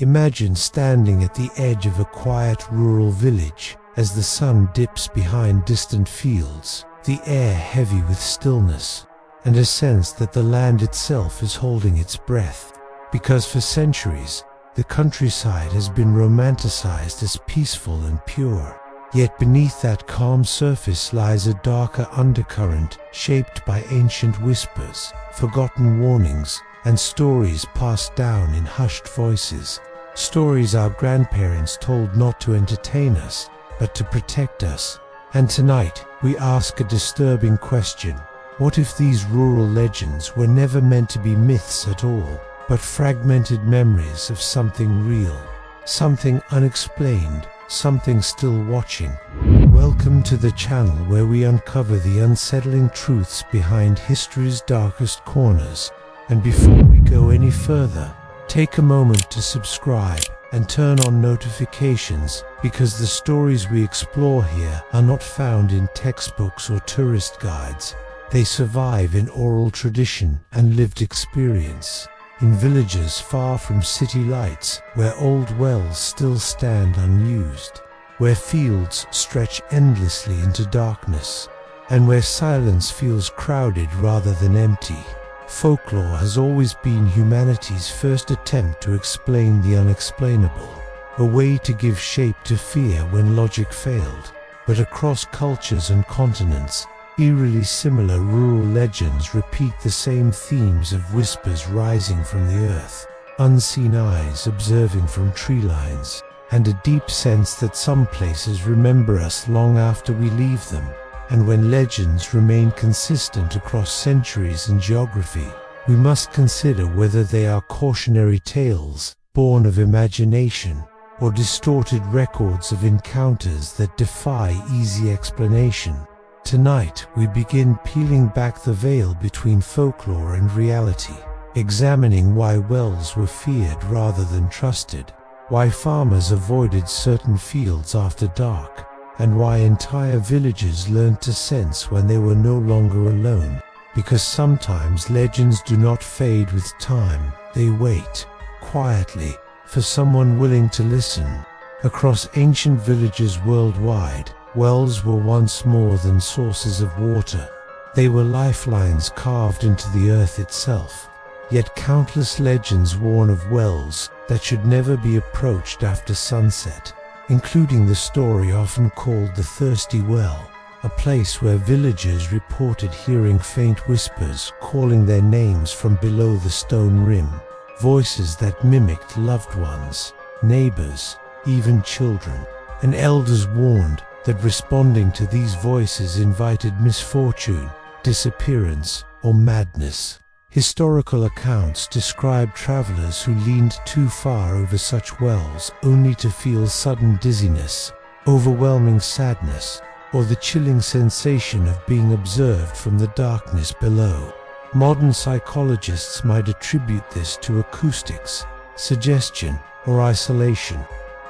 Imagine standing at the edge of a quiet rural village as the sun dips behind distant fields, the air heavy with stillness, and a sense that the land itself is holding its breath. Because for centuries, the countryside has been romanticized as peaceful and pure. Yet beneath that calm surface lies a darker undercurrent shaped by ancient whispers, forgotten warnings, and stories passed down in hushed voices. Stories our grandparents told not to entertain us, but to protect us. And tonight, we ask a disturbing question. What if these rural legends were never meant to be myths at all, but fragmented memories of something real, something unexplained, something still watching? Welcome to the channel where we uncover the unsettling truths behind history's darkest corners. And before we go any further, take a moment to subscribe and turn on notifications, because the stories we explore here are not found in textbooks or tourist guides. They survive in oral tradition and lived experience, in villages far from city lights, where old wells still stand unused, where fields stretch endlessly into darkness, and where silence feels crowded rather than empty. Folklore has always been humanity's first attempt to explain the unexplainable, a way to give shape to fear when logic failed. But across cultures and continents, eerily similar rural legends repeat the same themes of whispers rising from the earth, unseen eyes observing from tree lines, and a deep sense that some places remember us long after we leave them. And when legends remain consistent across centuries and geography, we must consider whether they are cautionary tales, born of imagination, or distorted records of encounters that defy easy explanation. Tonight, we begin peeling back the veil between folklore and reality, examining why wells were feared rather than trusted, why farmers avoided certain fields after dark, and why entire villages learned to sense when they were no longer alone. Because sometimes legends do not fade with time, they wait, quietly, for someone willing to listen. Across ancient villages worldwide, wells were once more than sources of water. They were lifelines carved into the earth itself. Yet countless legends warn of wells that should never be approached after sunset, including the story often called the thirsty well, a place where villagers reported hearing faint whispers calling their names from below the stone rim, voices that mimicked loved ones, neighbors, even children. And elders warned that responding to these voices invited misfortune, disappearance, or madness. Historical accounts describe travelers who leaned too far over such wells only to feel sudden dizziness, overwhelming sadness, or the chilling sensation of being observed from the darkness below. Modern psychologists might attribute this to acoustics, suggestion, or isolation,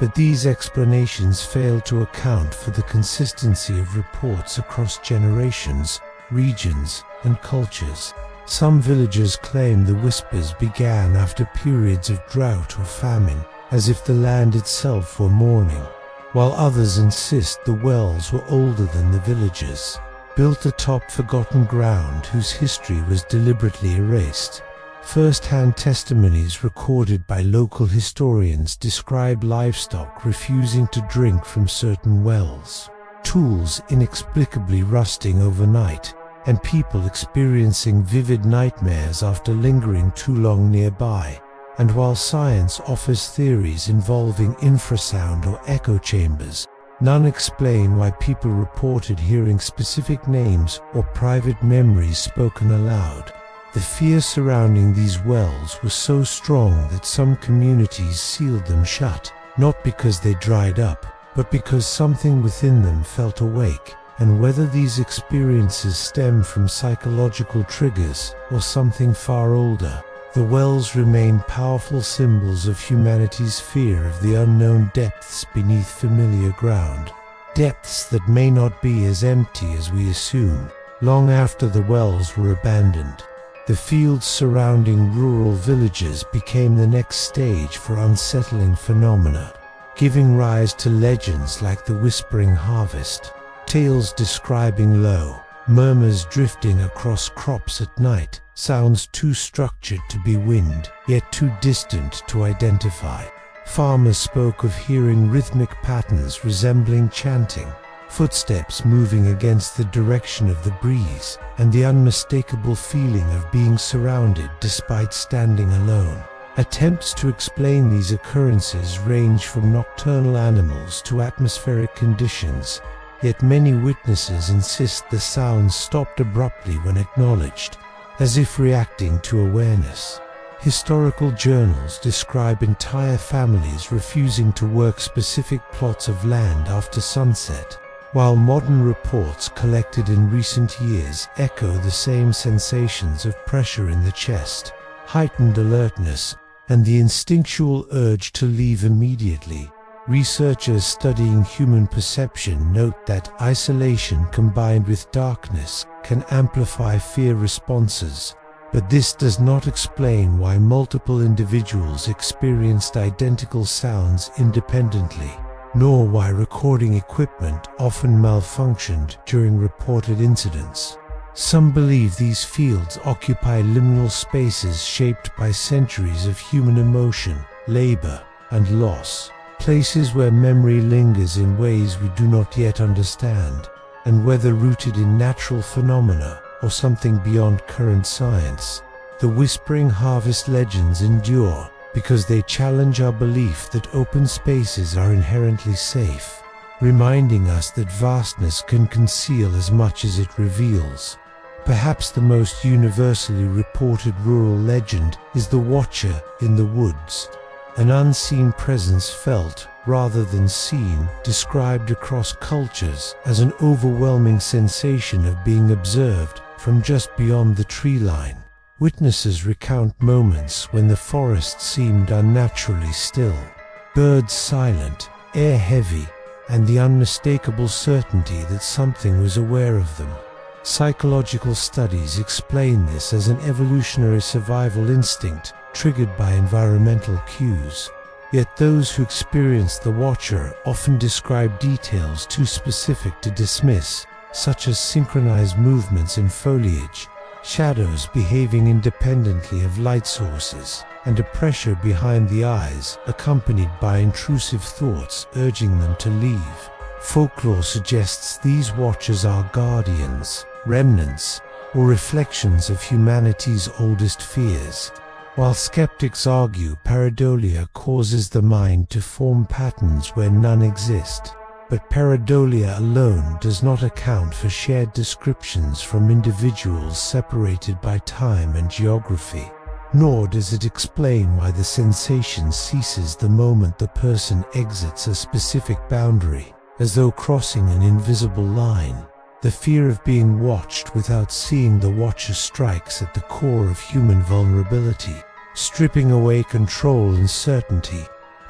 but these explanations fail to account for the consistency of reports across generations, regions, and cultures. Some villagers claim the whispers began after periods of drought or famine, as if the land itself were mourning, while others insist the wells were older than the villagers, built atop forgotten ground whose history was deliberately erased. First-hand testimonies recorded by local historians describe livestock refusing to drink from certain wells, tools inexplicably rusting overnight, and people experiencing vivid nightmares after lingering too long nearby. And while science offers theories involving infrasound or echo chambers, none explain why people reported hearing specific names or private memories spoken aloud. The fear surrounding these wells was so strong that some communities sealed them shut, not because they dried up, but because something within them felt awake. And whether these experiences stem from psychological triggers or something far older, the wells remain powerful symbols of humanity's fear of the unknown depths beneath familiar ground. Depths that may not be as empty as we assume, long after the wells were abandoned. The fields surrounding rural villages became the next stage for unsettling phenomena, giving rise to legends like the whispering harvest, tales describing low murmurs drifting across crops at night, sounds too structured to be wind, yet too distant to identify. Farmers spoke of hearing rhythmic patterns resembling chanting, footsteps moving against the direction of the breeze, and the unmistakable feeling of being surrounded despite standing alone. Attempts to explain these occurrences range from nocturnal animals to atmospheric conditions, yet many witnesses insist the sounds stopped abruptly when acknowledged, as if reacting to awareness. Historical journals describe entire families refusing to work specific plots of land after sunset, while modern reports collected in recent years echo the same sensations of pressure in the chest, heightened alertness, and the instinctual urge to leave immediately. Researchers studying human perception note that isolation combined with darkness can amplify fear responses, but this does not explain why multiple individuals experienced identical sounds independently, nor why recording equipment often malfunctioned during reported incidents. Some believe these fields occupy liminal spaces shaped by centuries of human emotion, labor, and loss. Places where memory lingers in ways we do not yet understand, and whether rooted in natural phenomena or something beyond current science. The whispering harvest legends endure because they challenge our belief that open spaces are inherently safe, reminding us that vastness can conceal as much as it reveals. Perhaps the most universally reported rural legend is the Watcher in the Woods, an unseen presence felt rather than seen, described across cultures as an overwhelming sensation of being observed from just beyond the tree line. Witnesses recount moments when the forest seemed unnaturally still, birds silent, air heavy, and the unmistakable certainty that something was aware of them. Psychological studies explain this as an evolutionary survival instinct triggered by environmental cues. Yet those who experience the Watcher often describe details too specific to dismiss, such as synchronized movements in foliage, shadows behaving independently of light sources, and a pressure behind the eyes accompanied by intrusive thoughts urging them to leave. Folklore suggests these Watchers are guardians, remnants, or reflections of humanity's oldest fears, while skeptics argue pareidolia causes the mind to form patterns where none exist. But pareidolia alone does not account for shared descriptions from individuals separated by time and geography, nor does it explain why the sensation ceases the moment the person exits a specific boundary, as though crossing an invisible line. The fear of being watched without seeing the Watcher strikes at the core of human vulnerability, stripping away control and certainty.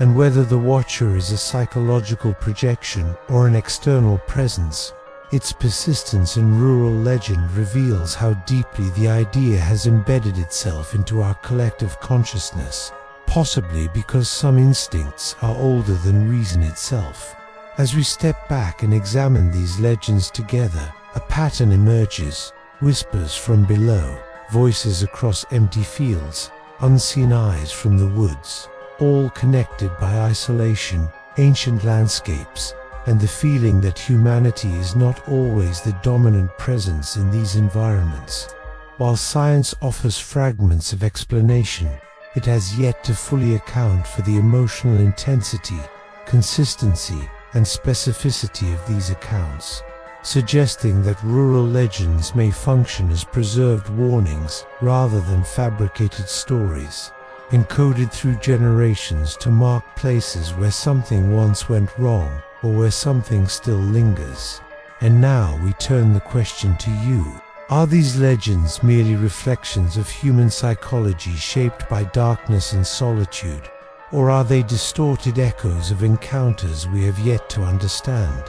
And whether the Watcher is a psychological projection or an external presence, its persistence in rural legend reveals how deeply the idea has embedded itself into our collective consciousness, possibly because some instincts are older than reason itself. As we step back and examine these legends together, a pattern emerges: whispers from below, voices across empty fields, unseen eyes from the woods, all connected by isolation, ancient landscapes, and the feeling that humanity is not always the dominant presence in these environments. While science offers fragments of explanation, it has yet to fully account for the emotional intensity, consistency, and specificity of these accounts, suggesting that rural legends may function as preserved warnings rather than fabricated stories, encoded through generations to mark places where something once went wrong or where something still lingers. And now we turn the question to you. Are these legends merely reflections of human psychology shaped by darkness and solitude, or are they distorted echoes of encounters we have yet to understand?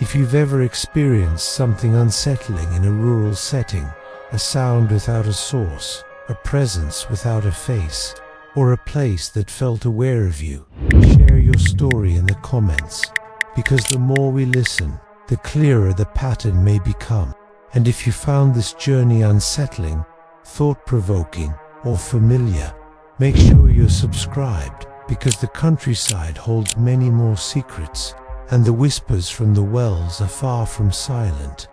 If you've ever experienced something unsettling in a rural setting, a sound without a source, a presence without a face, or a place that felt aware of you. Share your story in the comments, because the more we listen, the clearer the pattern may become. And if you found this journey unsettling, thought-provoking, or familiar, make sure you're subscribed, because the countryside holds many more secrets, and the whispers from the wells are far from silent.